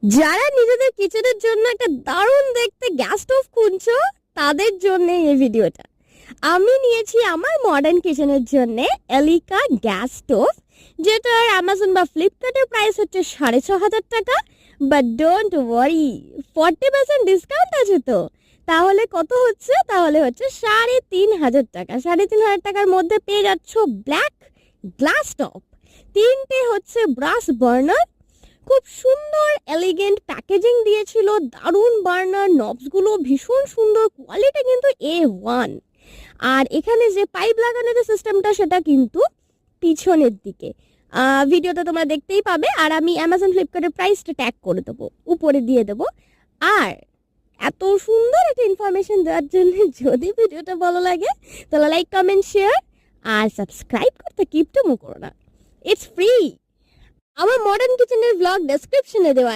যারা নিজেদের কিচেনের জন্য একটা দারুণ দেখতে গ্যাস স্টোভ খুঁজছো তাদের জন্য এই ভিডিওটা। আমি নিয়েছি আমার মডার্ন কিচেনের জন্য এলিকা গ্যাস স্টোভ, যেটার অ্যামাজন বা ফ্লিপকার্টের প্রাইস হচ্ছে 6,500 টাকা। বাট ডোন্ট ওয়ারি, 40% ডিসকাউন্ট আছে তো। তাহলে কত হচ্ছে? তাহলে হচ্ছে 3,500 টাকা। 3,500 টাকার মধ্যে পেয়ে যাচ্ছ ব্ল্যাক গ্লাস টপ, 3টে হচ্ছে ব্রাশ বার্নার, খুব সুন্দর এলিগেন্ট প্যাকেজিং দিয়েছিল, দারুণ বার্নার, নবসগুলো ভীষণ সুন্দর, কোয়ালিটি কিন্তু A1। আর এখানে যে পাইপ লাগানোর যে সিস্টেমটা সেটা কিন্তু পিছনের দিকে। ভিডিওটা তোমরা দেখতেই পাবে, আর আমি অ্যামাজন ফ্লিপকার্টের প্রাইসটা ট্যাগ করে দেবো, উপরে দিয়ে দেবো। আর এত সুন্দর একটা ইনফরমেশন দেওয়ার জন্য যদি ভিডিওটা ভালো লাগে তাহলে লাইক, কমেন্ট, শেয়ার আর সাবস্ক্রাইব করতে কিপটমো করো না। It's free. আমার মডার্ন কিচেনের ব্লগ ডেসক্রিপশনে দেওয়া